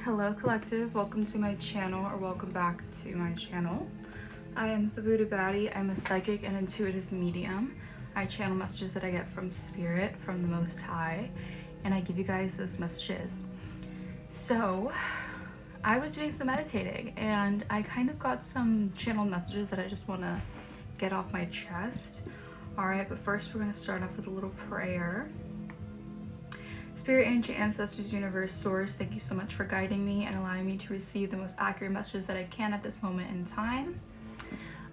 Hello collective, welcome to my channel, or welcome back to my channel. I am the Buddha Baddie. I'm a psychic and intuitive medium. I channel messages that I get from spirit, from the Most High, and I give you guys those messages. So I was doing some meditating and I kind of got some channeled messages that I just want to get off my chest. Alright, but first we're going to start off with a little prayer. Spirit, ancient ancestors, universe, source, thank you so much for guiding me and allowing me to receive the most accurate messages that I can at this moment in time.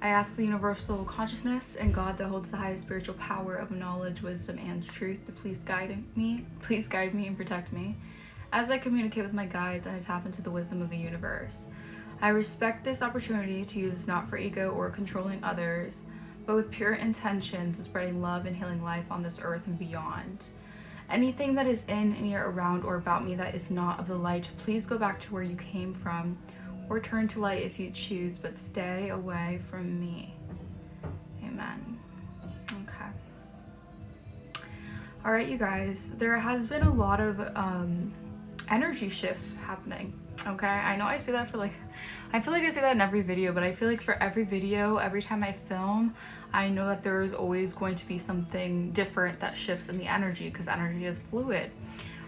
I ask the universal consciousness and God that holds the highest spiritual power of knowledge, wisdom, and truth to please guide me and protect me as I communicate with my guides and I tap into the wisdom of the universe. I respect this opportunity to use not for ego or controlling others, but with pure intentions of spreading love and healing life on this earth and beyond. Anything that is in, near, around, or about me that is not of the light, please go back to where you came from, or turn to light if you choose, but stay away from me. Amen. Okay. Alright, you guys, there has been a lot of energy shifts happening. Okay, I know I say that I feel like I say that in every video, but I feel like for every video, every time I film, I know that there is always going to be something different that shifts in the energy, because energy is fluid.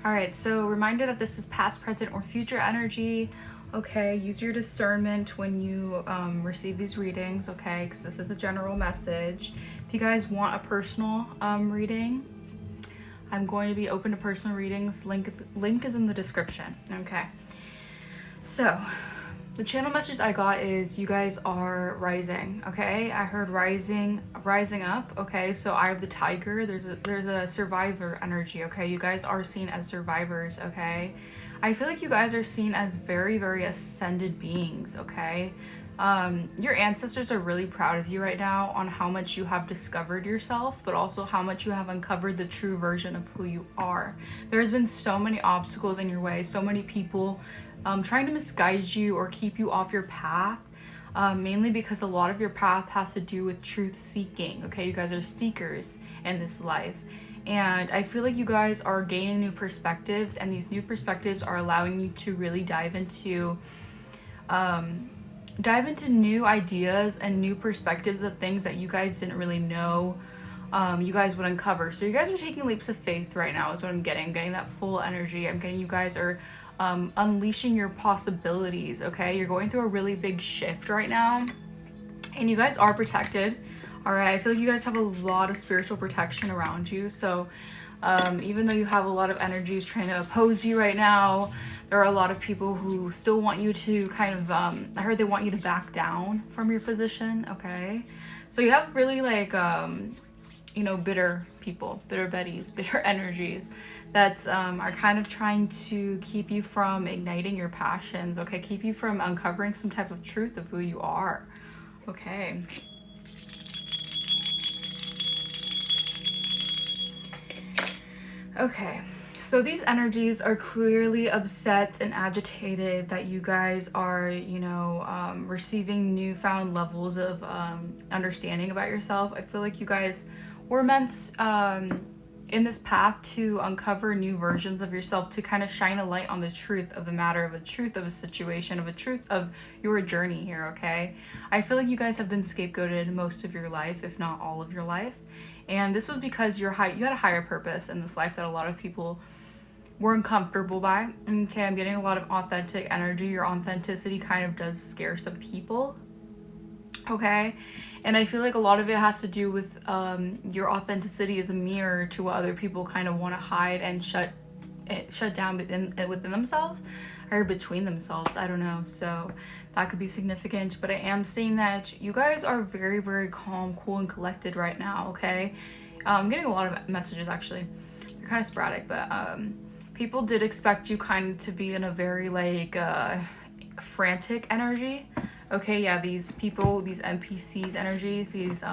All right, so reminder that this is past, present, or future energy. Okay, use your discernment when you receive these readings, okay, because this is a general message. If you guys want a personal reading, I'm going to be open to personal readings. Link is in the description, okay. So, the channel message I got is you guys are rising, okay? I heard rising up, okay? So I have the tiger. There's a survivor energy, okay? You guys are seen as survivors, okay? I feel like you guys are seen as very, very ascended beings, okay? Your ancestors are really proud of you right now on how much you have discovered yourself, but also how much you have uncovered the true version of who you are. There has been so many obstacles in your way, so many people trying to misguide you or keep you off your path, mainly because a lot of your path has to do with truth seeking, okay? You guys are seekers in this life, and I feel like you guys are gaining new perspectives, and these new perspectives are allowing you to really dive into new ideas and new perspectives of things that you guys didn't really know you guys would uncover. So you guys are taking leaps of faith right now is what I'm getting. I'm getting that full energy. I'm getting you guys are unleashing your possibilities, okay? You're going through a really big shift right now, and you guys are protected. All right, I feel like you guys have a lot of spiritual protection around you. So even though you have a lot of energies trying to oppose you right now, there are a lot of people who still want you to kind of I heard they want you to back down from your position, okay? So you have really bitter people, bitter betties, bitter energies that are kind of trying to keep you from igniting your passions, okay? Keep you from uncovering some type of truth of who you are, okay? Okay, so these energies are clearly upset and agitated that you guys are, receiving newfound levels of understanding about yourself. I feel like you guys were meant in this path to uncover new versions of yourself, to kind of shine a light on the truth of the matter, of a truth of a situation, of a truth of your journey here, okay? I feel like you guys have been scapegoated most of your life, if not all of your life. And this was because you had a higher purpose in this life that a lot of people weren't comfortable by. Okay, I'm getting a lot of authentic energy. Your authenticity kind of does scare some people, okay? And I feel like a lot of it has to do with your authenticity is a mirror to what other people kind of want to hide and shut down within themselves or between themselves. I don't know. So that could be significant. But I am saying that you guys are very, very calm, cool, and collected right now, okay? I'm getting a lot of messages, actually. They're kind of sporadic, but people did expect you kind of to be in a very, frantic energy. Okay, yeah, these people, these NPCs energies, these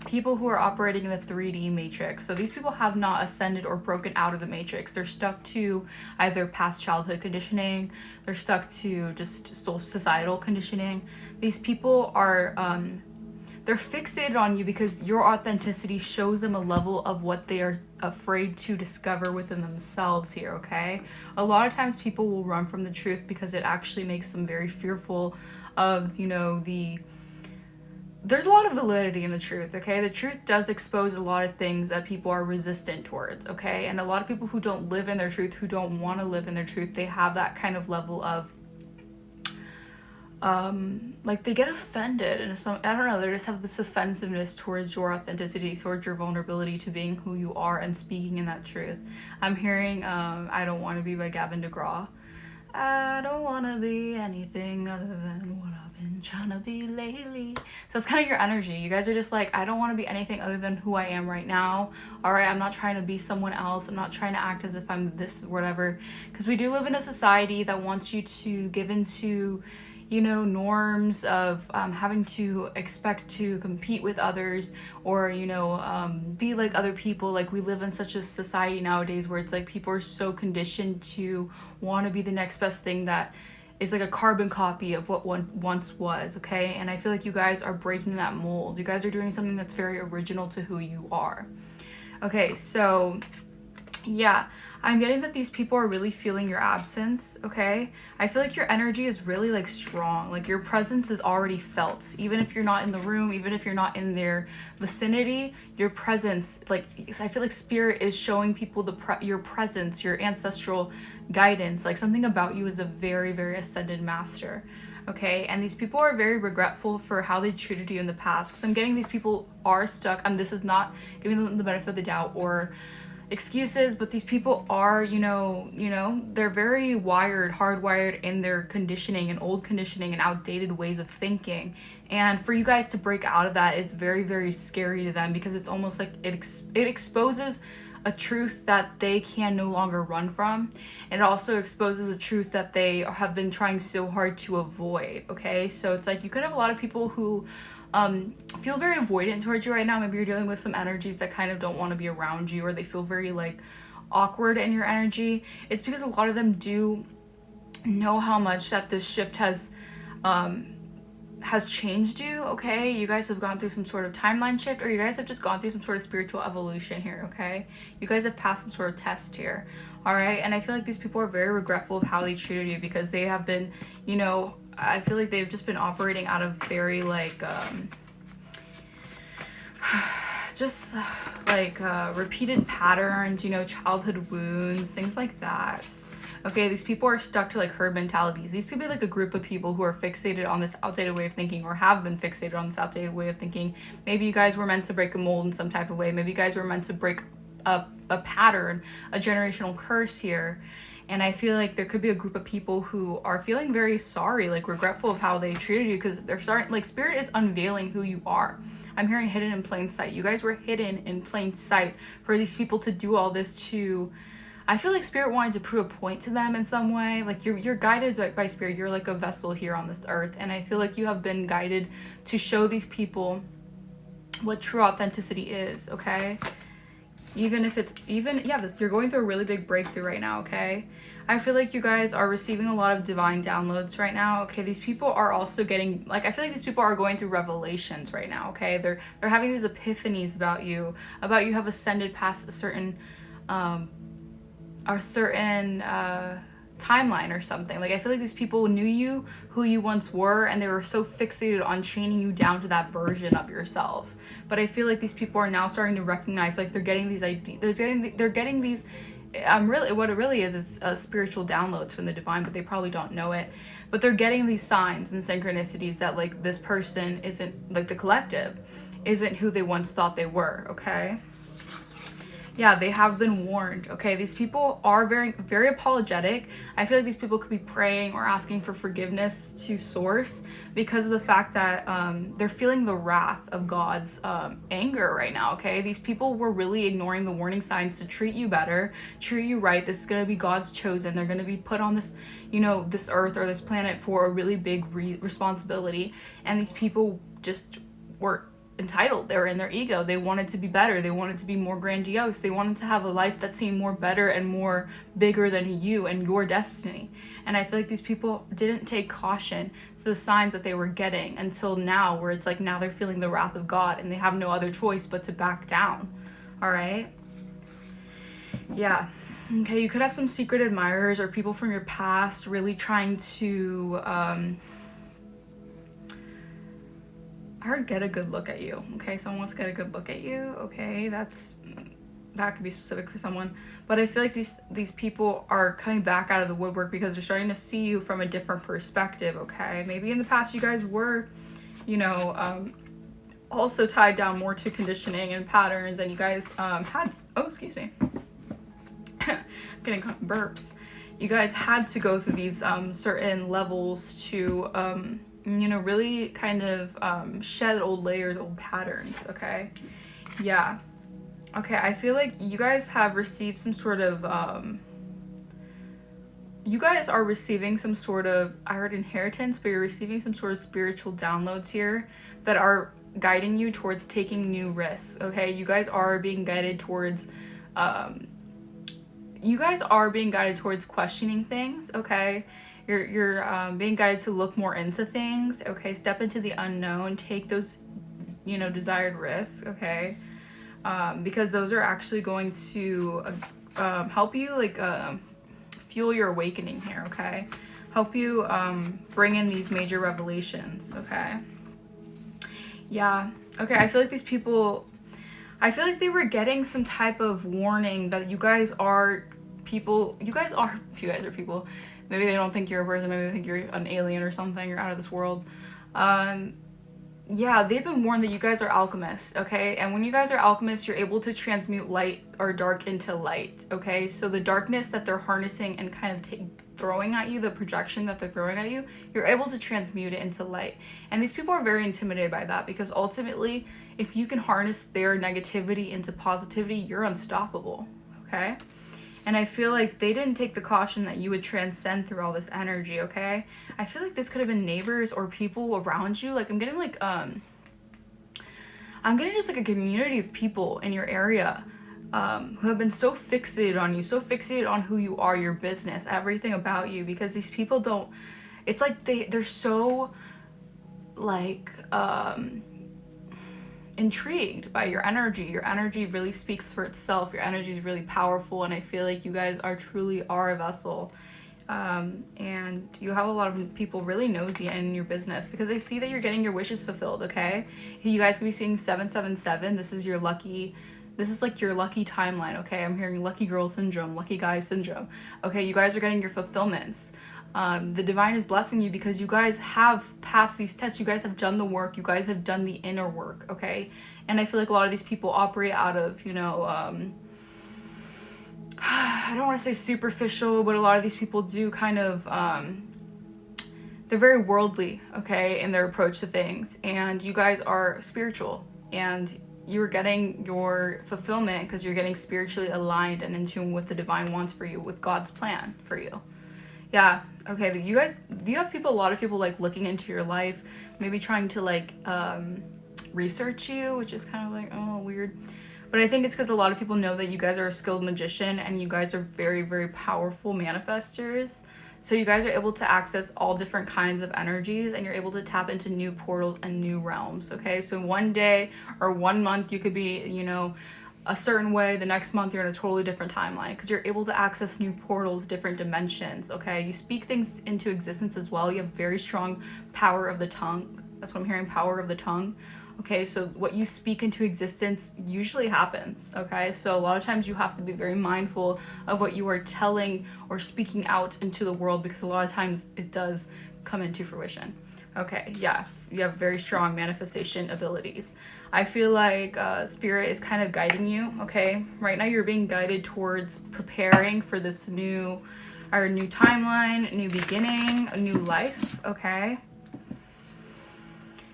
people who are operating in the 3D matrix. So these people have not ascended or broken out of the matrix. They're stuck to either past childhood conditioning, they're stuck to just societal conditioning. These people are they're fixated on you because your authenticity shows them a level of what they are afraid to discover within themselves here, okay? A lot of times people will run from the truth because it actually makes them very fearful of, you know, there's a lot of validity in the truth, okay? The truth does expose a lot of things that people are resistant towards, okay? And a lot of people who don't live in their truth, who don't want to live in their truth, they have that kind of level of like they get offended, and some, I don't know, they just have this offensiveness towards your authenticity, towards your vulnerability to being who you are and speaking in that truth. I'm hearing I Don't Want to Be by Gavin DeGraw. I don't want to be anything other than what I've been trying to be lately. So it's kind of your energy. You guys are just like, I don't want to be anything other than who I am right now. All right, I'm not trying to be someone else. I'm not trying to act as if I'm this, whatever. Because we do live in a society that wants you to give into, you know, norms of having to expect to compete with others, or, you know, be like other people. Like, we live in such a society nowadays where it's like people are so conditioned to want to be the next best thing that is like a carbon copy of what one once was, okay? And I feel like you guys are breaking that mold. You guys are doing something that's very original to who you are. Okay, so yeah, I'm getting that these people are really feeling your absence, okay? I feel like your energy is really like strong. Like, your presence is already felt. Even if you're not in the room, even if you're not in their vicinity, your presence, like, I feel like spirit is showing people your presence, your ancestral guidance. Like, something about you is a very, very ascended master, okay? And these people are very regretful for how they treated you in the past, because I'm getting these people are stuck. This is not giving them the benefit of the doubt or excuses, but these people are, you know, they're very hardwired in their conditioning and old conditioning and outdated ways of thinking. And for you guys to break out of that is very, very scary to them, because it's almost like it exposes a truth that they can no longer run from. And it also exposes a truth that they have been trying so hard to avoid, okay? So it's like you could have a lot of people who feel very avoidant towards you right now. Maybe you're dealing with some energies that kind of don't want to be around you, or they feel very like awkward in your energy. It's because a lot of them do know how much that this shift has changed you, okay? You guys have gone through some sort of timeline shift, or you guys have just gone through some sort of spiritual evolution here, okay? You guys have passed some sort of test here, all right? And I feel like these people are very regretful of how they treated you, because they have been, you know, I feel like they've just been operating out of very like just like repeated patterns, you know, childhood wounds, things like that. Okay, these people are stuck to like herd mentalities. These could be like a group of people who are fixated on this outdated way of thinking, or have been fixated on this outdated way of thinking. Maybe you guys were meant to break a mold in some type of way. Maybe you guys were meant to break a pattern, a generational curse here. And I feel like there could be a group of people who are feeling very sorry, like regretful of how they treated you, because they're starting, like, spirit is unveiling who you are. I'm hearing hidden in plain sight. You guys were hidden in plain sight for these people to do all this to. I feel like spirit wanted to prove a point to them in some way. Like, you're guided by spirit. You're like a vessel here on this earth. And I feel like you have been guided to show these people what true authenticity is, okay? Even if it's you're going through a really big breakthrough right now, okay? I feel like you guys are receiving a lot of divine downloads right now, okay? These people are also getting, like, I feel like these people are going through revelations right now, okay? They're having these epiphanies about you have ascended past a certain timeline or something. Like, I feel like these people knew you, who you once were, and they were so fixated on chaining you down to that version of yourself. But I feel like these people are now starting to recognize, like, they're getting these ideas, they're getting these really, what it really is spiritual downloads from the divine, but they probably don't know it. But they're getting these signs and synchronicities that, like, this person isn't, like, the collective isn't who they once thought they were, okay? Yeah, they have been warned, okay? These people are very, very apologetic. I feel like these people could be praying or asking for forgiveness to source, because of the fact that they're feeling the wrath of God's anger right now, okay? These people were really ignoring the warning signs to treat you better, treat you right. This is going to be God's chosen. They're going to be put on this, you know, this earth or this planet for a really big responsibility. And these people just were entitled. They were in their ego. They wanted to be better. They wanted to be more grandiose. They wanted to have a life that seemed more better and more bigger than you and your destiny. And I feel like these people didn't take caution to the signs that they were getting until now, where it's like now they're feeling the wrath of God and they have no other choice but to back down. All right? Yeah. Okay, you could have some secret admirers or people from your past really trying to I heard get a good look at you. Okay, someone wants to get a good look at you. Okay, that could be specific for someone. But I feel like these people are coming back out of the woodwork because they're starting to see you from a different perspective, okay? Maybe in the past you guys were, you know, also tied down more to conditioning and patterns, and you guys had, oh, excuse me. Getting burps. You guys had to go through these certain levels to you know, really kind of shed old layers, old patterns, okay? Yeah. Okay, I feel like you guys have received some sort of you guys are receiving some sort of, I heard inheritance, but you're receiving some sort of spiritual downloads here that are guiding you towards taking new risks, okay? You guys are being guided towards questioning things, okay? You're being guided to look more into things, okay? Step into the unknown, take those, you know, desired risks, okay? Because those are actually going to help you, like, fuel your awakening here, okay? Help you bring in these major revelations, okay? Yeah, okay, I feel like these people, I feel like they were getting some type of warning that you guys are people, you guys are people. Maybe they don't think you're a person, maybe they think you're an alien or something, you're out of this world. Yeah, they've been warned that you guys are alchemists, okay? And when you guys are alchemists, you're able to transmute light or dark into light, okay? So the darkness that they're harnessing and kind of throwing at you, the projection that they're throwing at you, you're able to transmute it into light. And these people are very intimidated by that because ultimately, if you can harness their negativity into positivity, you're unstoppable, okay? And I feel like they didn't take the caution that you would transcend through all this energy, okay? I feel like this could have been neighbors or people around you. Like, I'm getting like, I'm getting just like a community of people in your area who have been so fixated on you, so fixated on who you are, your business, everything about you, because these people don't, it's like they're so like, intrigued by your energy. Your energy really speaks for itself. Your energy is really powerful, and I feel like you guys truly are a vessel. And you have a lot of people really nosy in your business because they see that you're getting your wishes fulfilled, okay? You guys can be seeing 777. This is like your lucky timeline, okay? I'm hearing lucky girl syndrome, lucky guy syndrome. Okay, you guys are getting your fulfillments. The divine is blessing you because you guys have passed these tests. You guys have done the work. You guys have done the inner work, okay? And I feel like a lot of these people operate out of, you know, I don't want to say superficial, but a lot of these people do kind of, they're very worldly, okay, in their approach to things. And you guys are spiritual, and you're getting your fulfillment because you're getting spiritually aligned and in tune with the divine wants for you, with God's plan for you. Yeah, okay, you guys, do you have people, a lot of people like looking into your life, maybe trying to like research you, which is kind of like, oh, weird. But I think it's because a lot of people know that you guys are a skilled magician and you guys are very, very powerful manifestors. So you guys are able to access all different kinds of energies, and you're able to tap into new portals and new realms, okay? So one day or 1 month you could be, you know, a certain way, the next month you're in a totally different timeline because you're able to access new portals, different dimensions, okay? You speak things into existence as well. You have very strong power of the tongue. That's what I'm hearing, power of the tongue. Okay, so what you speak into existence usually happens, okay? So a lot of times you have to be very mindful of what you are telling or speaking out into the world because a lot of times it does come into fruition. Okay, yeah, you have very strong manifestation abilities. I feel like spirit is kind of guiding you, okay? Right now you're being guided towards preparing for this new timeline, new beginning, a new life, okay?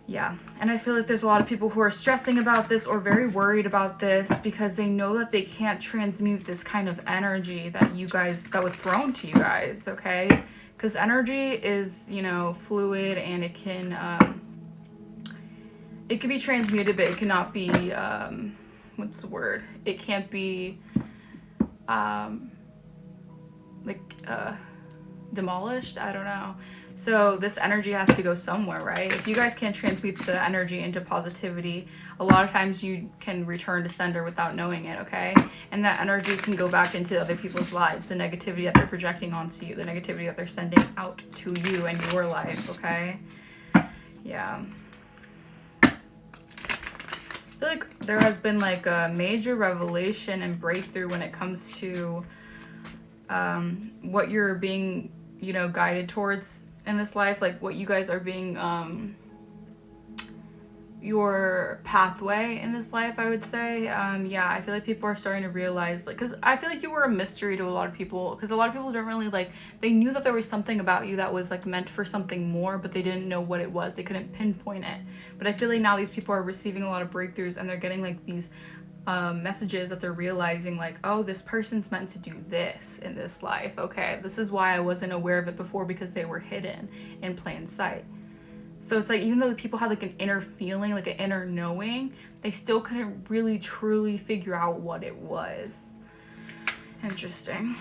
Yeah, and I feel like there's a lot of people who are stressing about this or very worried about this because they know that they can't transmute this kind of energy that you guys, that was thrown to you guys, okay? Because energy is, you know, fluid, and it can, it can be transmuted, but it cannot be, what's the word? It can't be, demolished. I don't know. So this energy has to go somewhere, right? If you guys can't transmute the energy into positivity, a lot of times you can return to sender without knowing it, okay? And that energy can go back into other people's lives, the negativity that they're projecting onto you, the negativity that they're sending out to you and your life, okay? Yeah. I feel like there has been like a major revelation and breakthrough when it comes to what you're being, you know, guided towards in this life, like what you guys are being, your pathway in this life, I would say. Yeah, I feel like people are starting to realize, like, because I feel like you were a mystery to a lot of people, because a lot of people don't really, like, they knew that there was something about you that was, like, meant for something more, but they didn't know what it was. They couldn't pinpoint it. But I feel like now these people are receiving a lot of breakthroughs, and they're getting, like, these messages that they're realizing, like, oh, this person's meant to do this in this life. Okay, this is why I wasn't aware of it before, because they were hidden in plain sight. So it's like, even though the people had like an inner feeling, like an inner knowing, they still couldn't really truly figure out what it was. Interesting.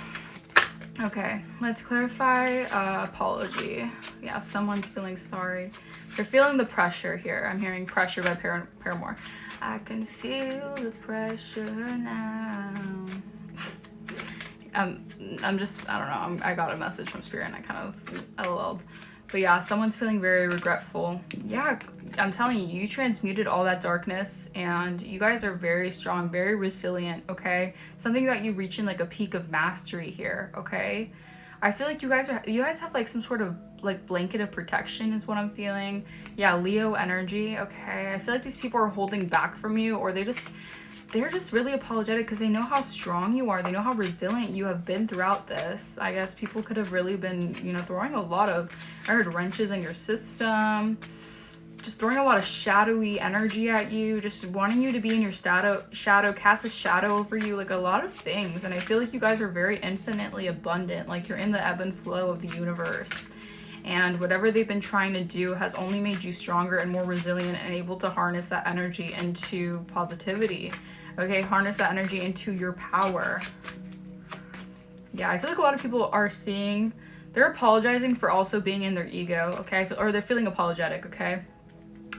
Okay, let's clarify apology. Yeah, someone's feeling sorry. They're feeling the pressure here. I'm hearing pressure by Paramore. I can feel the pressure now. I'm just, I don't know, I got a message from Spirit and I kind of LOL'd. But yeah, someone's feeling very regretful. Yeah, I'm telling you, you transmuted all that darkness and you guys are very strong, very resilient, okay? Something about you reaching like a peak of mastery here, okay? I feel like you guys have like some sort of like blanket of protection is what I'm feeling. Yeah, Leo energy, okay? I feel like these people are holding back from you, or they're just really apologetic because they know how strong you are. They know how resilient you have been throughout this. I guess people could have really been, you know, throwing a lot of, I heard wrenches in your system, just throwing a lot of shadowy energy at you, just wanting you to be in your shadow, cast a shadow over you, like a lot of things. And I feel like you guys are very infinitely abundant, like you're in the ebb and flow of the universe. And whatever they've been trying to do has only made you stronger and more resilient and able to harness that energy into positivity. Okay, harness that energy into your power. Yeah, I feel like a lot of people are seeing, they're apologizing for also being in their ego, okay? Or they're feeling apologetic, okay?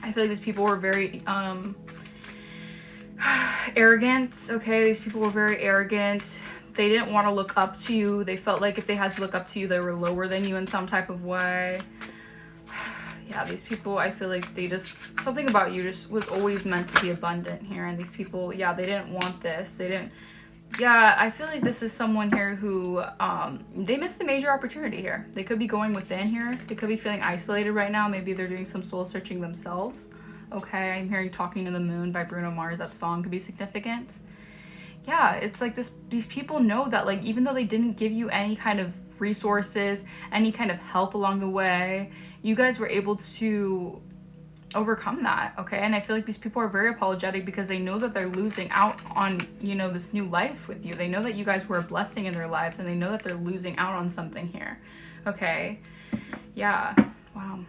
I feel like these people were very arrogant, okay? These people were very arrogant. They didn't want to look up to you. They felt like if they had to look up to you, they were lower than you in some type of way. Yeah, these people, I feel like they just, something about you just was always meant to be abundant here. And these people, yeah, they didn't want this. They didn't, yeah, I feel like this is someone here who, they missed a major opportunity here. They could be going within here. They could be feeling isolated right now. Maybe they're doing some soul searching themselves. Okay, I'm hearing Talking to the Moon by Bruno Mars. That song could be significant. Yeah, it's like these people know that, like, even though they didn't give you any kind of resources, any kind of help along the way, you guys were able to overcome that, okay? And I feel like these people are very apologetic because they know that they're losing out on, you know, this new life with you. They know that you guys were a blessing in their lives, and they know that they're losing out on something here, okay? Yeah, wow.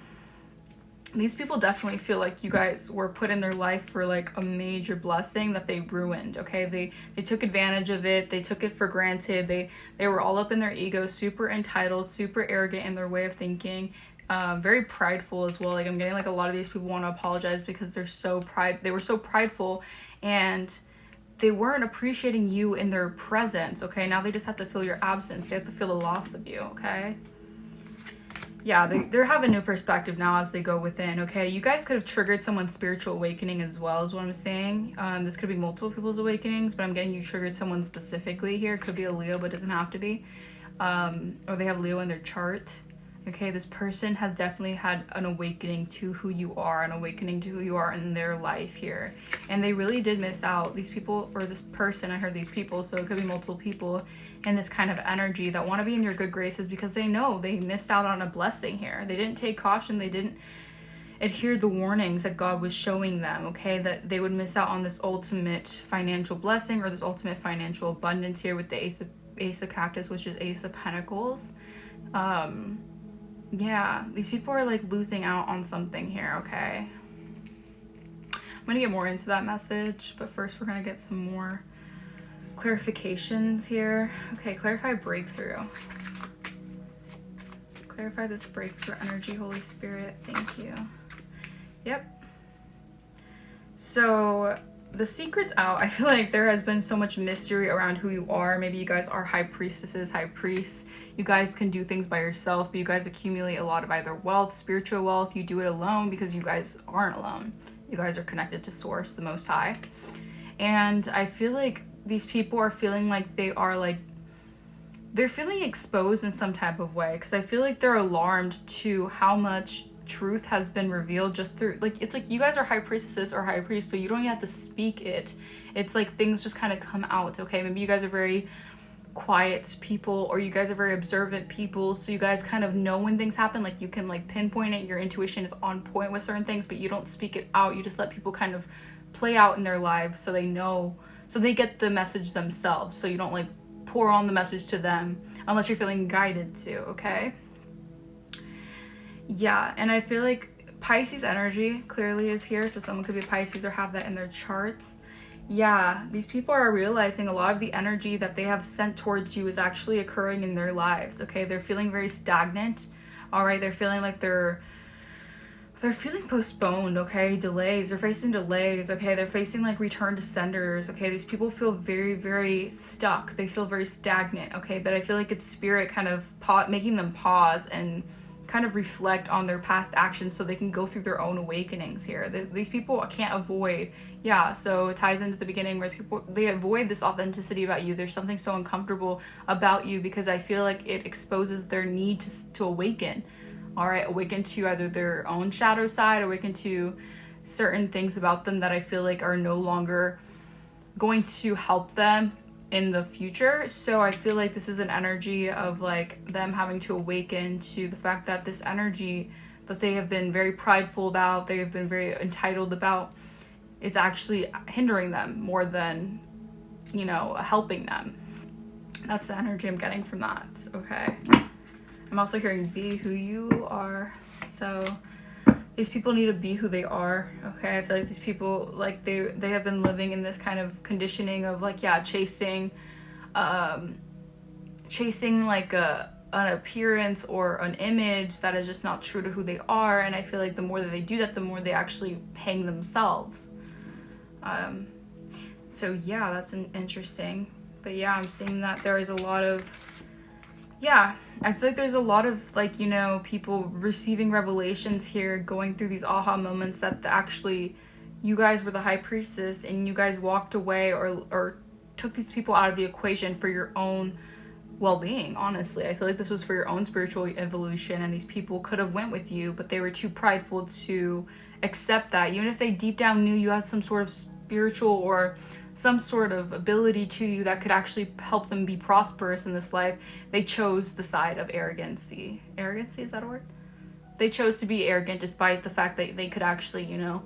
These people definitely feel like you guys were put in their life for like a major blessing that they ruined, okay? They took advantage of it. They took it for granted. They were all up in their ego, super entitled, super arrogant in their way of thinking, very prideful as well. Like, I'm getting like a lot of these people want to apologize because they were so prideful, and they weren't appreciating you in their presence, okay? Now they just have to feel your absence. They have to feel the loss of you, okay? Yeah, they're having a new perspective now as they go within, okay? You guys could have triggered someone's spiritual awakening as well, is what I'm saying. This could be multiple people's awakenings, but I'm getting you triggered someone specifically here. It could be a Leo, but it doesn't have to be. Or they have Leo in their chart. Okay, this person has definitely had an awakening to who you are, an awakening to who you are in their life here. And they really did miss out. These people, or this person, I heard these people, so it could be multiple people in this kind of energy that want to be in your good graces because they know they missed out on a blessing here. They didn't take caution. They didn't adhere the warnings that God was showing them, okay? That they would miss out on this ultimate financial blessing or this ultimate financial abundance here with the Ace of Cactus, which is Ace of Pentacles. Yeah, these people are like losing out on something here, okay? I'm gonna get more into that message, but first we're gonna get some more clarifications here. Okay, clarify breakthrough. Clarify this breakthrough energy, Holy Spirit. Thank you. Yep. So the secret's out. I feel like there has been so much mystery around who you are. Maybe you guys are high priestesses, high priests. You guys can do things by yourself, but you guys accumulate a lot of either wealth, spiritual wealth. You do it alone because you guys aren't alone. You guys are connected to Source, the Most High. And I feel like these people are feeling like they are like, they're feeling exposed in some type of way, because I feel like they're alarmed to how much truth has been revealed just through, like, it's like you guys are high priestesses or high priests, so you don't even have to speak it. It's like things just kind of come out, okay? Maybe you guys are very quiet people, or you guys are very observant people, so you guys kind of know when things happen. Like, you can like pinpoint it, your intuition is on point with certain things, but you don't speak it out. You just let people kind of play out in their lives so they know, so they get the message themselves, so you don't like pour on the message to them unless you're feeling guided to, okay? Yeah, and I feel like Pisces energy clearly is here, so someone could be Pisces or have that in their charts. Yeah, these people are realizing a lot of the energy that they have sent towards you is actually occurring in their lives, okay? They're feeling very stagnant, all right? They're feeling like they're feeling postponed, okay? Delays. They're facing delays, okay? They're facing like return to senders, okay? These people feel very, very stuck. They feel very stagnant, okay? But I feel like it's spirit kind of making them pause and kind of reflect on their past actions so they can go through their own awakenings here. These people can't avoid, yeah, so it ties into the beginning where people, they avoid this authenticity about you. There's something so uncomfortable about you because I feel like it exposes their need to awaken. All right, awaken to either their own shadow side, awaken to certain things about them that I feel like are no longer going to help them in the future. So I feel like this is an energy of like them having to awaken to the fact that this energy that they have been very prideful about, they have been very entitled about, is actually hindering them more than, you know, helping them. That's the energy I'm getting from that, okay? I'm also hearing be who you are. So these people need to be who they are, okay? I feel like these people, like they have been living in this kind of conditioning of like, yeah, chasing like an appearance or an image that is just not true to who they are. And I feel like the more that they do that, the more they actually hang themselves. So yeah, that's interesting. But yeah, I'm seeing that there is a lot of, yeah, I feel like there's a lot of like, you know, people receiving revelations here, going through these aha moments that actually you guys were the high priestess and you guys walked away or took these people out of the equation for your own well-being. Honestly, I feel like this was for your own spiritual evolution, and these people could have went with you, but they were too prideful to accept that. Even if they deep down knew you had some sort of spiritual or some sort of ability to you that could actually help them be prosperous in this life, they chose the side of arrogancy. Arrogancy, is that a word? They chose to be arrogant despite the fact that they could actually, you know,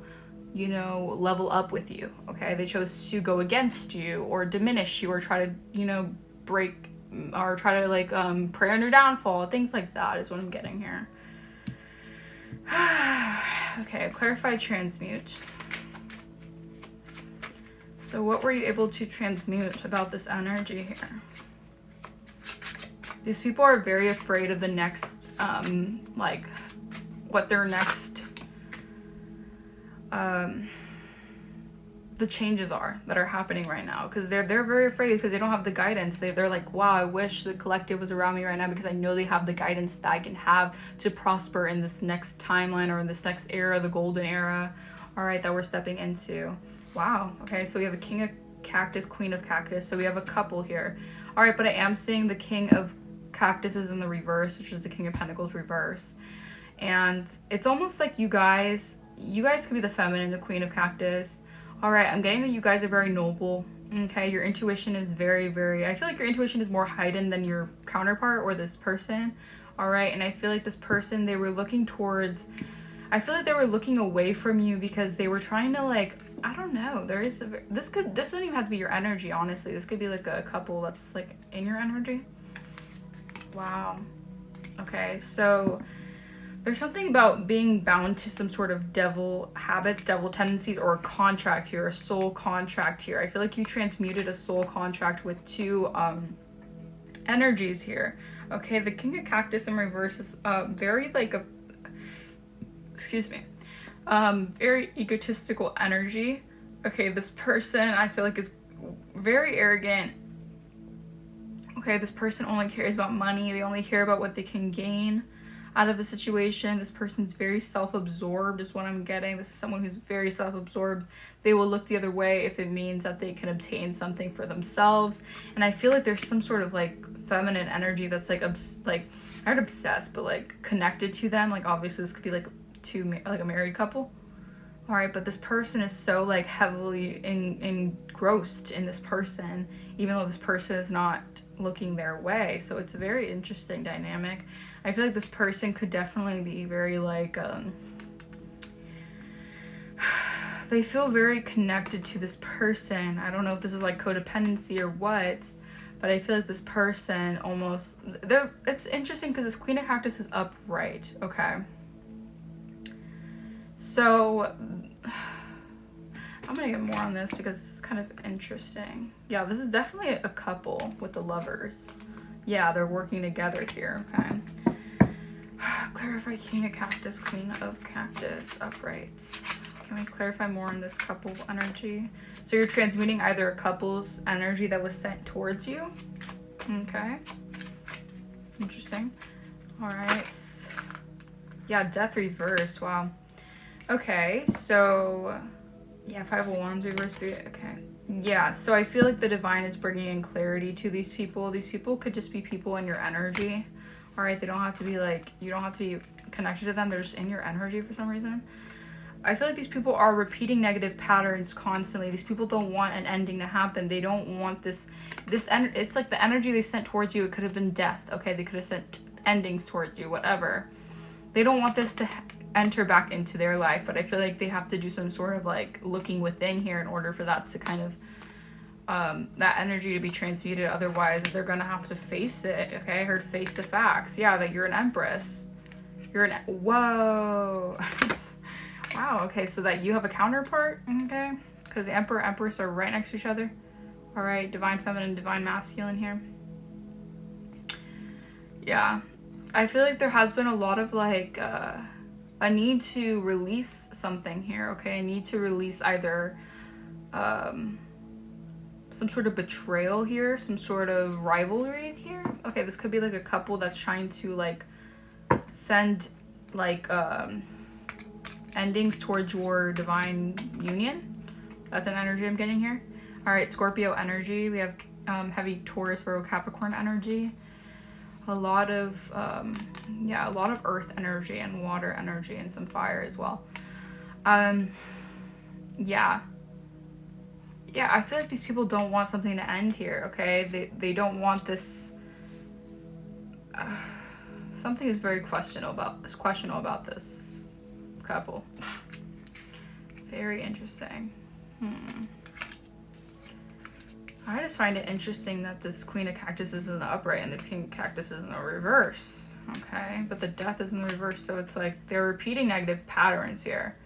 level up with you, okay? They chose to go against you or diminish you or try to, you know, break or try to like prey on your downfall. Things like that is what I'm getting here. Okay, clarify, transmute. So what were you able to transmute about this energy here? These people are very afraid of the next, like, what their next, the changes are that are happening right now. Because they're very afraid because they don't have the guidance. They're like, wow, I wish the collective was around me right now because I know they have the guidance that I can have to prosper in this next timeline or in this next era, the golden era, all right, that we're stepping into. Wow. Okay, so we have a King of Cactus, Queen of Cactus. So we have a couple here. All right, but I am seeing the King of Cactuses in the reverse, which is the King of Pentacles reverse. And it's almost like you guys could be the feminine, the Queen of Cactus. All right, I'm getting that you guys are very noble. Okay, your intuition is very, very, I feel like your intuition is more heightened than your counterpart or this person. All right, and I feel like this person, they were looking towards, I feel like they were looking away from you because they were trying to like, I don't know, this doesn't even have to be your energy, honestly. This could be like a couple that's like in your energy. Wow. Okay, so There's something about being bound to some sort of devil habits, devil tendencies, or a contract here, a soul contract here. I feel like you transmuted a soul contract with two energies here. Okay, the King of Cactus in reverse is very like a, excuse me, very egotistical energy. Okay, this person I feel like is very arrogant. Okay, this person only cares about money. They only care about what they can gain out of a situation. This person's very self-absorbed is what I'm getting. This is someone who's very self-absorbed. They will look the other way if it means that they can obtain something for themselves. And I feel like there's some sort of like feminine energy that's like not obsessed, but like connected to them. Like obviously this could be like like a married couple. All right, but this person is so like heavily engrossed in this person, even though this person is not looking their way. So it's a very interesting dynamic. I feel like this person could definitely be very like they feel very connected to this person. I don't know if this is like codependency or what, but I feel like this person almost, it's interesting because this Queen of Cactus is upright. Okay, so I'm gonna get more on this because it's kind of interesting. Yeah, this is definitely a couple with the lovers. Yeah, they're working together here. Okay. Clarify King of Cactus, Queen of Cactus, uprights. Can we clarify more on this couple energy? So you're transmuting either a couple's energy that was sent towards you. Okay. Interesting. All right. Yeah, death reverse. Wow. Okay, so yeah, 5 of Wands reverse 3. Okay. Yeah, so I feel like the divine is bringing in clarity to these people. These people could just be people in your energy. All right, they don't have to be like, you don't have to be connected to them. They're just in your energy for some reason. I feel like these people are repeating negative patterns constantly. These people don't want an ending to happen. They don't want it's like the energy they sent towards you. It could have been death. Okay, they could have sent endings towards you, whatever. They don't want this to enter back into their life, but I feel like they have to do some sort of like looking within here in order for that to kind of that energy to be transmuted. Otherwise they're gonna have to face it. Okay, I heard face the facts. Yeah, that you're an empress. You're an whoa. Wow. Okay, so that you have a counterpart. Okay, because the emperor empress are right next to each other. All right, divine feminine, divine masculine here. Yeah, I feel like there has been a lot of like a need to release something here. Okay, I need to release either some sort of betrayal here, some sort of rivalry here. Okay, this could be like a couple that's trying to like send like endings towards your divine union. That's an energy I'm getting here. All right, Scorpio energy. We have heavy Taurus, Virgo, Capricorn energy. A lot of yeah, a lot of earth energy and water energy and some fire as well. Yeah, I feel like these people don't want something to end here. Okay, they don't want this. Something is very questionable about this couple. Very interesting. I just find it interesting that this Queen of Cactus is in the upright and the King of Cactus is in the reverse. Okay, but the death is in the reverse, so it's like they're repeating negative patterns here.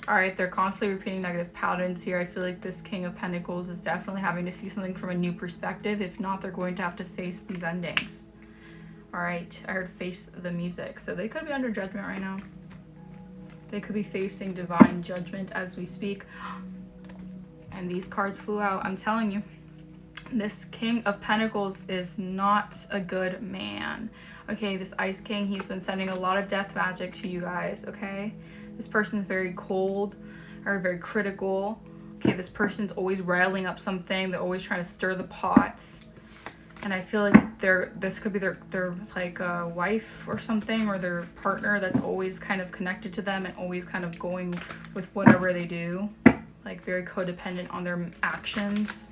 All right, they're constantly repeating negative patterns here. I feel like this King of Pentacles is definitely having to see something from a new perspective. If not, they're going to have to face these endings. All right, I heard face the music. So they could be under judgment right now. They could be facing divine judgment as we speak. And these cards flew out. I'm telling you, this King of Pentacles is not a good man. Okay, this Ice King, he's been sending a lot of death magic to you guys, okay? This person's very cold or very critical. Okay, this person's always riling up something. They're always trying to stir the pots. And I feel like this could be their like wife or something, or their partner that's always kind of connected to them and always kind of going with whatever they do. Like very codependent on their actions.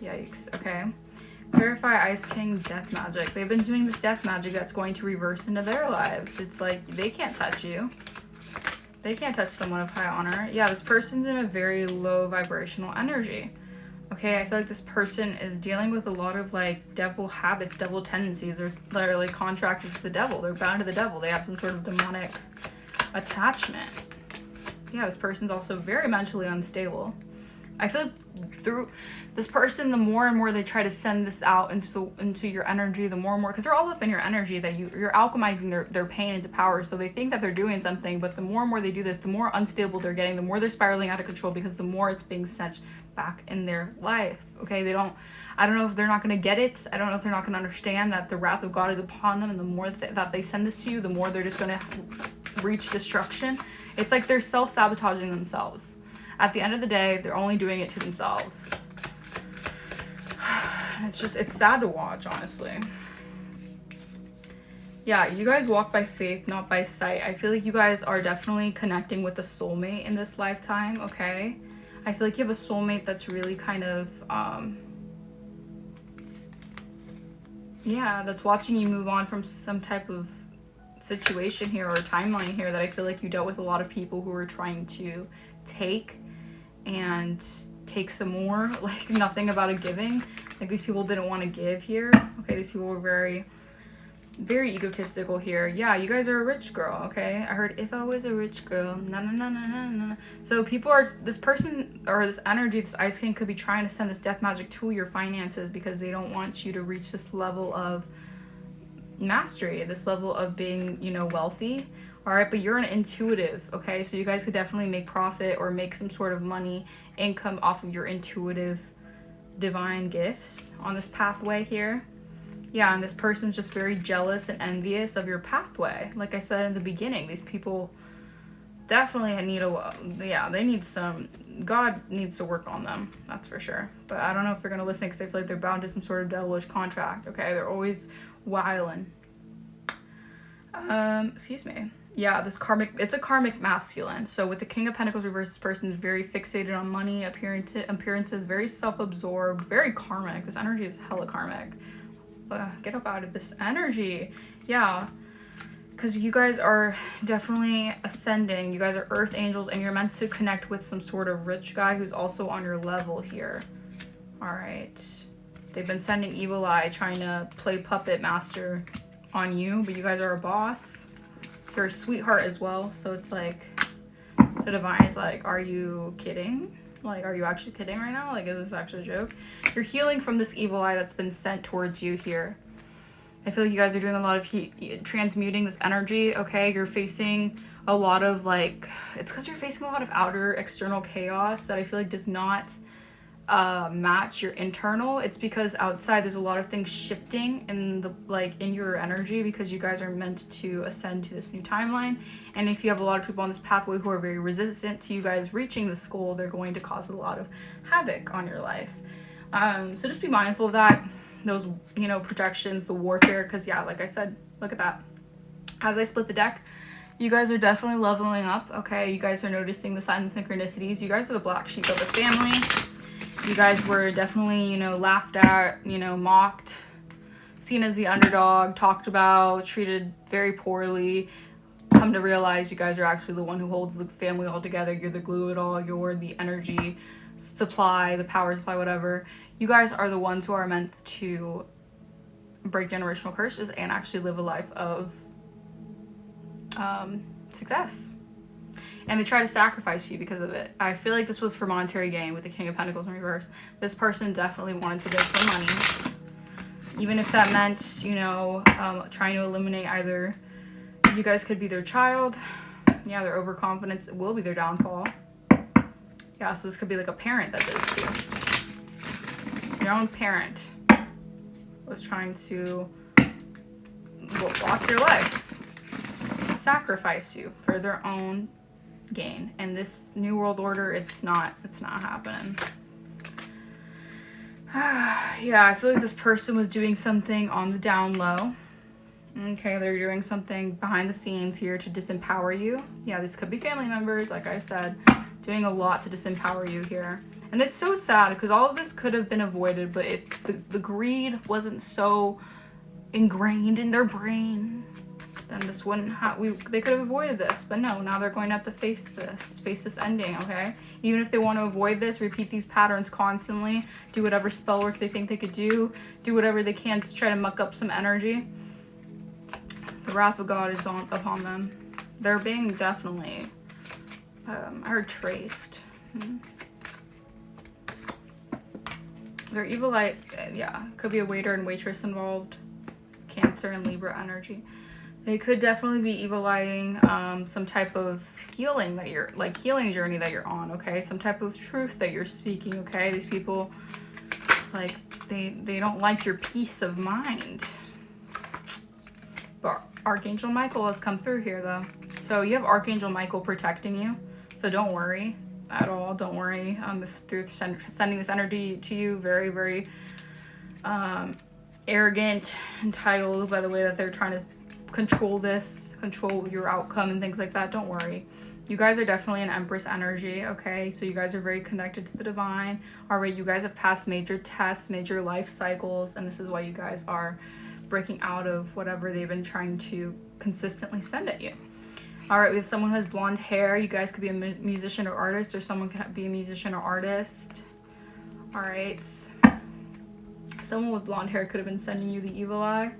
Yikes. Okay. Clarify Ice King death magic. They've been doing this death magic that's going to reverse into their lives. It's like they can't touch you. They can't touch someone of high honor. Yeah, this person's in a very low vibrational energy. Okay, I feel like this person is dealing with a lot of like devil habits, devil tendencies. They're like contracted to the devil. They're bound to the devil. They have some sort of demonic attachment. Yeah, this person's also very mentally unstable. I feel like through this person, the more and more they try to send this out into your energy, the more and more, because they're all up in your energy, that you're alchemizing their pain into power. So they think that they're doing something, but the more and more they do this, the more unstable they're getting, the more they're spiraling out of control, because the more it's being sent back in their life. Okay, I don't know if they're not going to get it. I don't know if they're not going to understand that the wrath of God is upon them, and the more that they send this to you, the more they're just going to reach destruction. It's like they're self-sabotaging themselves. At the end of the day, they're only doing it to themselves. It's sad to watch, honestly. Yeah, you guys walk by faith, not by sight. I feel like you guys are definitely connecting with a soulmate in this lifetime, okay? I feel like you have a soulmate that's really kind of, yeah, that's watching you move on from some type of situation here or timeline here, that I feel like you dealt with a lot of people who were trying to take some more, like nothing about a giving. Like these people didn't want to give here. Okay, these people were very, very egotistical here. Yeah, you guys are a rich girl, okay? I heard if I was a rich girl, na. So people are, this person or this energy, this Ice King could be trying to send this death magic to your finances because they don't want you to reach this level of mastery, this level of being, you know, wealthy. All right, but you're an intuitive, okay? So you guys could definitely make profit or make some sort of money, income off of your intuitive divine gifts on this pathway here. Yeah, and this person's just very jealous and envious of your pathway. Like I said in the beginning, these people definitely need they need some, God needs to work on them, that's for sure. But I don't know if they're going to listen because I feel like they're bound to some sort of devilish contract, okay? They're always wilding. Excuse me. Yeah, it's a karmic masculine. So with the King of Pentacles reversed, this person is very fixated on money, appearances, very self-absorbed, very karmic. This energy is hella karmic. Get up out of this energy. Yeah, because you guys are definitely ascending. You guys are earth angels, and you're meant to connect with some sort of rich guy who's also on your level here. All right. They've been sending evil eye, trying to play puppet master on you, but you guys are a boss. You're a sweetheart as well, so it's like the divine is like, are you kidding? Like, are you actually kidding right now? Like, is this actually a joke? You're healing from this evil eye that's been sent towards you here. I feel like you guys are doing a lot of transmuting this energy, okay? You're facing a lot of like, it's because you're facing a lot of outer external chaos that I feel like does not match your internal. It's because outside there's a lot of things shifting in your energy, because you guys are meant to ascend to this new timeline. And if you have a lot of people on this pathway who are very resistant to you guys reaching this goal, they're going to cause a lot of havoc on your life. So just be mindful of that, those, you know, projections, the warfare, because yeah, like I said, look at that. As I split the deck, you guys are definitely leveling up, okay? You guys are noticing the signs and synchronicities. You guys are the black sheep of the family. You guys were definitely, you know, laughed at, you know, mocked, seen as the underdog, talked about, treated very poorly. Come to realize you guys are actually the one who holds the family all together. You're the glue of it all. You're the energy supply, the power supply, whatever. You guys are the ones who are meant to break generational curses and actually live a life of success. And they try to sacrifice you because of it. I feel like this was for monetary gain with the King of Pentacles in reverse. This person definitely wanted to live for money. Even if that meant, you know, trying to eliminate either, you guys could be their child. Yeah, their overconfidence will be their downfall. Yeah, so this could be like a parent that does too. Your own parent was trying to block your life. Sacrifice you for their own gain. And this new world order, it's not happening. Yeah, I feel like this person was doing something on the down low. Okay, they're doing something behind the scenes here to disempower you. Yeah, this could be family members, like I said, doing a lot to disempower you here. And it's so sad because all of this could have been avoided, but if the greed wasn't so ingrained in their brain, then this wouldn't have, they could have avoided this, but no, now they're going to have to face this ending, okay? Even if they want to avoid this, repeat these patterns constantly, do whatever spell work they think they could do whatever they can to try to muck up some energy. The wrath of God is upon them. They're being definitely, I heard traced. Their evil light, yeah, could be a waiter and waitress involved. Cancer and Libra energy. They could definitely be evil lighting some type of healing that you're, like healing journey that you're on, okay? Some type of truth that you're speaking, okay? These people, it's like they don't like your peace of mind. But Archangel Michael has come through here though. So you have Archangel Michael protecting you. So don't worry at all. Don't worry if through sending this energy to you. Very, very arrogant, entitled by the way that they're trying to control your outcome and things like that. Don't worry. You guys are definitely an Empress energy, okay? So you guys are very connected to the divine. All right, you guys have passed major tests, major life cycles, and this is why you guys are breaking out of whatever they've been trying to consistently send at you. All right, we have someone who has blonde hair. You guys could be a musician or artist, or someone could be a musician or artist. All right. Someone with blonde hair could have been sending you the evil eye.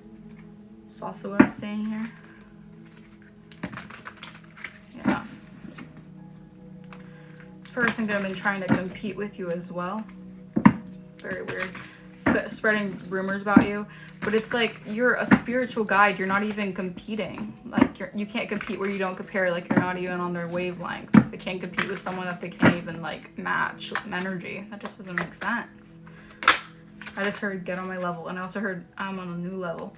That's also what I'm saying here. Yeah. This person could have been trying to compete with you as well. Very weird. Spreading rumors about you. But it's like you're a spiritual guide. You're not even competing. Like you can't compete where you don't compare. Like you're not even on their wavelength. They can't compete with someone that they can't even like match energy. That just doesn't make sense. I just heard get on my level, and I also heard I'm on a new level.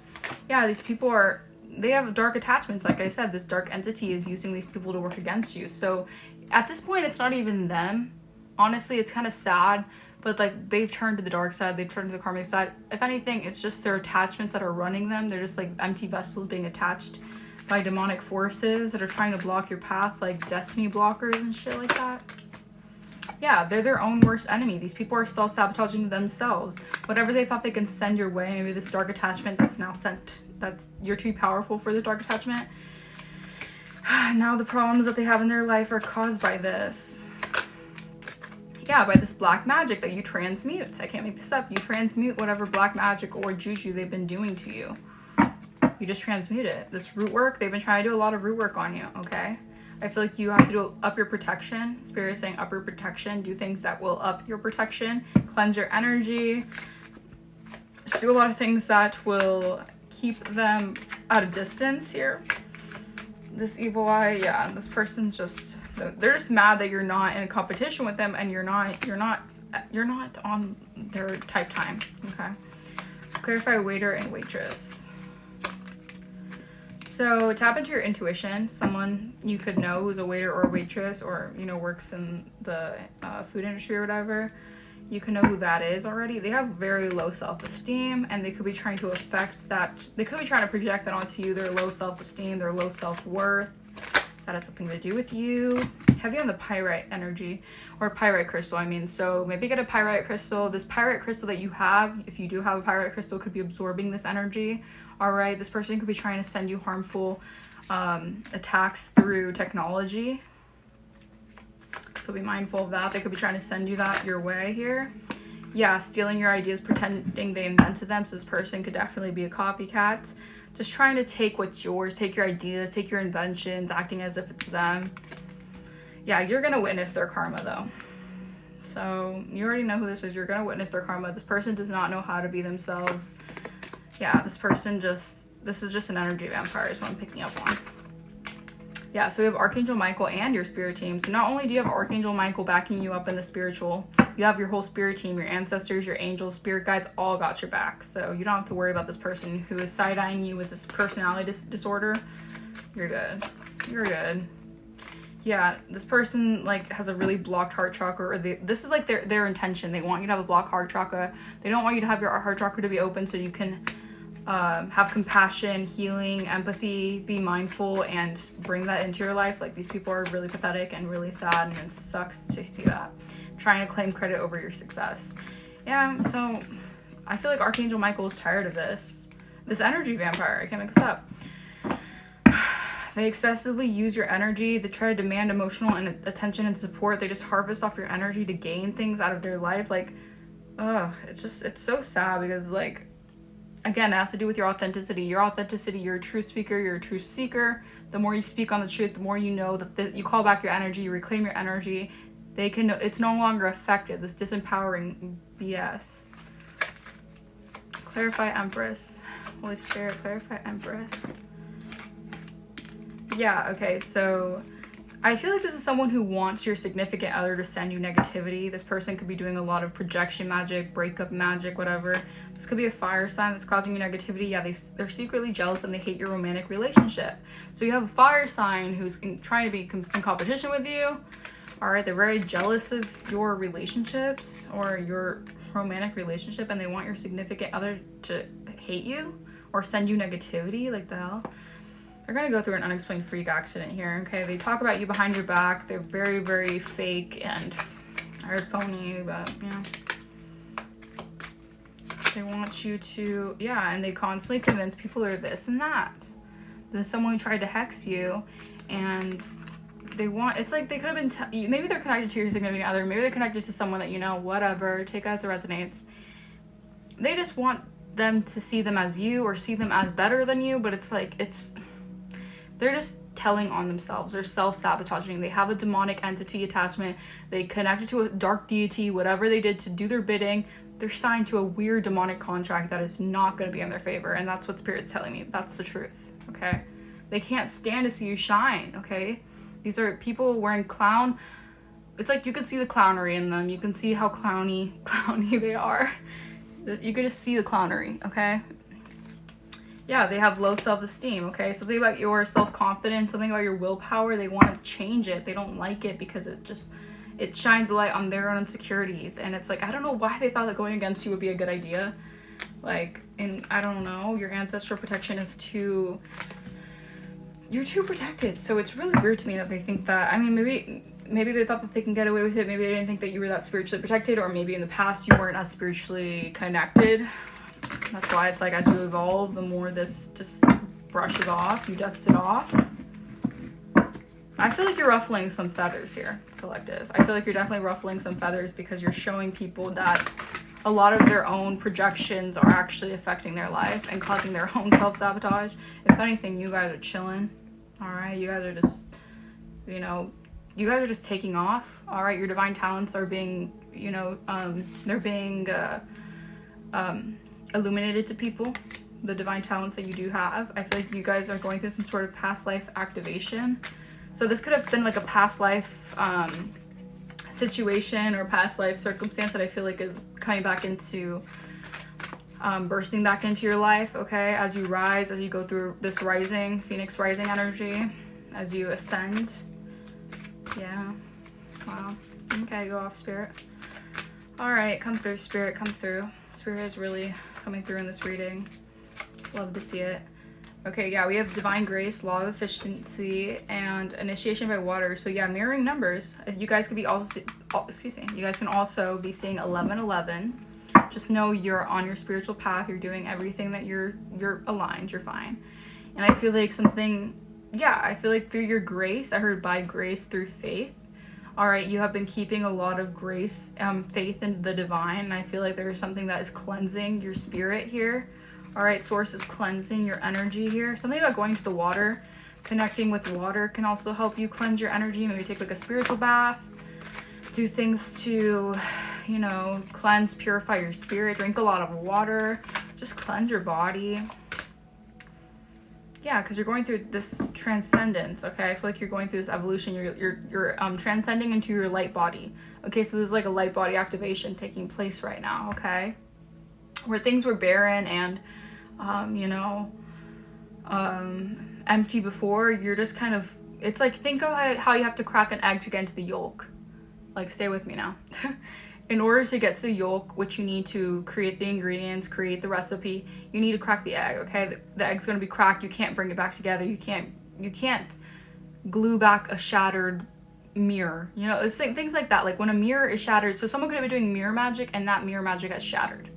Yeah, these people they have dark attachments. Like I said, this dark entity is using these people to work against you. So at this point, it's not even them. Honestly, it's kind of sad. But like they've turned to the dark side, they've turned to the karmic side. If anything, it's just their attachments that are running them. They're just like empty vessels being attached by demonic forces that are trying to block your path, like destiny blockers and shit like that. Yeah, they're their own worst enemy. These people are self-sabotaging themselves. Whatever they thought they can send your way, maybe this dark attachment that's now sent, you're too powerful for the dark attachment. Now the problems that they have in their life are caused by this. Yeah, by this black magic that you transmute. I can't make this up. You transmute whatever black magic or juju they've been doing to you. You just transmute it. This root work, they've been trying to do a lot of root work on you, okay? I feel like you have to up your protection. Spirit is saying up your protection. Do things that will up your protection. Cleanse your energy. Just do a lot of things that will keep them at a distance here. This evil eye, yeah, this person's just, they're just mad that you're not in a competition with them and you're not on their type time, okay? Clarify waiter and waitress. So tap into your intuition. Someone you could know who's a waiter or a waitress or, you know, works in the food industry or whatever. You can know who that is already. They have very low self-esteem and they could be trying to affect that. They could be trying to project that onto you. Their low self-esteem, their low self-worth. That has something to do with you. Heavy on the pyrite energy or pyrite crystal, I mean. So maybe get a pyrite crystal. This pyrite crystal that you have, if you do have a pyrite crystal, could be absorbing this energy. All right, this person could be trying to send you harmful attacks through technology. So be mindful of that. They could be trying to send you that your way here. Yeah, stealing your ideas, pretending they invented them. So this person could definitely be a copycat. Just trying to take what's yours, take your ideas, take your inventions, acting as if it's them. Yeah, you're going to witness their karma though. So you already know who this is. You're going to witness their karma. This person does not know how to be themselves. Yeah, this person this is just an energy vampire is what I'm picking up on. Yeah, so we have Archangel Michael and your spirit team. So not only do you have Archangel Michael backing you up in the spiritual, you have your whole spirit team, your ancestors, your angels, spirit guides, all got your back. So you don't have to worry about this person who is side-eyeing you with this personality disorder. You're good. You're good. Yeah, this person like has a really blocked heart chakra, or this is like their intention. They want you to have a blocked heart chakra. They don't want you to have your heart chakra to be open so you can have compassion, healing, empathy, be mindful, and bring that into your life. Like these people are really pathetic and really sad, and it sucks to see that. Trying to claim credit over your success. Yeah, so I feel like Archangel Michael is tired of this energy vampire. I can't make this up. They excessively use your energy. They try to demand emotional and attention and support. They just harvest off your energy to gain things out of their life. Like, it's so sad because, like, again, it has to do with your authenticity. Your authenticity, you're a true speaker, you're a true seeker. The more you speak on the truth, the more you know that you call back your energy, you reclaim your energy. It's no longer effective, this disempowering BS. Clarify Empress. Holy Spirit, clarify Empress. Yeah, okay, so I feel like this is someone who wants your significant other to send you negativity. This person could be doing a lot of projection magic, breakup magic, whatever. This could be a fire sign that's causing you negativity. Yeah, they're secretly jealous and they hate your romantic relationship. So you have a fire sign who's trying to be in competition with you. All right, they're very jealous of your relationships or your romantic relationship, and they want your significant other to hate you or send you negativity. Like the hell? They're gonna go through an unexplained freak accident here, okay? They talk about you behind your back. They're very, very fake and phony, but, you know. They want you to, yeah, and they constantly convince people they're this and that. There's someone who tried to hex you, and they want, it's like they could have been, maybe they're connected to your significant other, maybe they're connected to someone that, you know, whatever, take it as it resonates. They just want them to see them as you or see them as better than you, but it's like, they're just telling on themselves. They're self-sabotaging. They have a demonic entity attachment. They connected to a dark deity, whatever they did to do their bidding. They're signed to a weird demonic contract that is not going to be in their favor. And that's what Spirit's telling me. That's the truth, okay? They can't stand to see you shine, okay? These are people wearing clown. It's like you can see the clownery in them. You can see how clowny they are. You can just see the clownery, okay? Yeah, they have low self-esteem, okay? Something about your self-confidence, something about your willpower, they want to change it. They don't like it because it shines a light on their own insecurities. And it's like, I don't know why they thought that going against you would be a good idea. Like, and I don't know, your ancestral protection is you're too protected. So it's really weird to me that they think that, I mean, maybe they thought that they can get away with it. Maybe they didn't think that you were that spiritually protected, or maybe in the past you weren't as spiritually connected. That's why it's like as you evolve, the more this just brushes off, you dust it off. I feel like you're ruffling some feathers here, collective. I feel like you're definitely ruffling some feathers because you're showing people that a lot of their own projections are actually affecting their life and causing their own self-sabotage. If anything, you guys are chilling. All right, you guys are just, you know, you guys are just taking off. All right, your divine talents are being, you know, they're being illuminated to people, the divine talents that you do have. I feel like you guys are going through some sort of past life activation. So this could have been like a past life situation or past life circumstance that I feel like is coming back into, bursting back into your life, okay? As you rise, as you go through this rising, Phoenix rising energy, as you ascend. Yeah. Wow. Okay, go off, Spirit. All right, come through, Spirit, come through. Spirit is really coming through in this reading. Love to see it. Okay, yeah, we have divine grace, law of efficiency, and initiation by water. So yeah, mirroring numbers. You guys could be also, you guys can also be seeing 1111. Just know you're on your spiritual path. You're doing everything that you're aligned. You're fine. And I feel like I feel like through your grace, I heard by grace through faith. All right, you have been keeping a lot of grace, faith in the divine. And I feel like there is something that is cleansing your spirit here. All right, source is cleansing your energy here. Something about going to the water, connecting with water can also help you cleanse your energy. Maybe take like a spiritual bath, do things to, you know, cleanse, purify your spirit, drink a lot of water, just cleanse your body. Yeah, because you're going through this transcendence, okay? I feel like you're going through this evolution. You're transcending into your light body. Okay, so there's like a light body activation taking place right now, okay? Where things were barren and, you know, empty before, you're just kind of, it's like, think of how you have to crack an egg to get into the yolk. Like, stay with me now. In order to get to the yolk, which you need to create the ingredients, create the recipe, you need to crack the egg, okay? The egg's gonna be cracked. You can't bring it back together. You can't glue back a shattered mirror. You know, it's things like that. Like when a mirror is shattered, so someone could have been doing mirror magic and that mirror magic has shattered.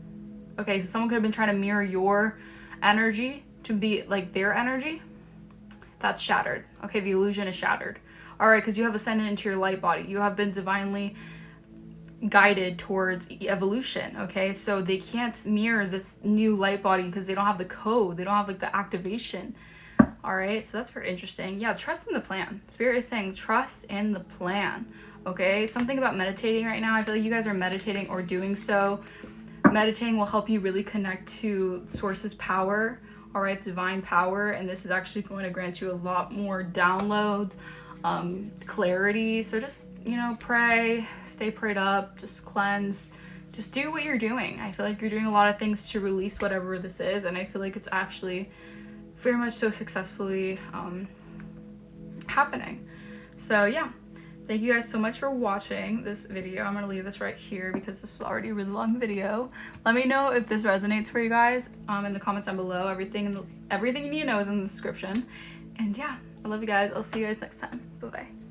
Okay, so someone could have been trying to mirror your energy to be like their energy. that's shattered. Okay, the illusion is shattered. All right, because you have ascended into your light body. You have been divinely guided towards evolution. Okay, so they can't mirror this new light body because they don't have the code. They don't have like the activation. All right, so that's very interesting. Yeah, trust in the plan. Spirit is saying trust in the plan. Okay, something about meditating right now. I feel like you guys are meditating or doing so. Meditating will help you really connect to source's power. All right, divine power, and this is actually going to grant you a lot more downloads, clarity. So just, you know, pray, stay prayed up, just cleanse, just do what you're doing. I feel like you're doing a lot of things to release whatever this is, and I feel like it's actually very much so successfully happening. So yeah, thank you guys so much for watching this video. I'm gonna leave this right here because this is already a really long video. Let me know if this resonates for you guys in the comments down below. Everything you need to know is in the description. And yeah, I love you guys. I'll see you guys next time. Bye bye.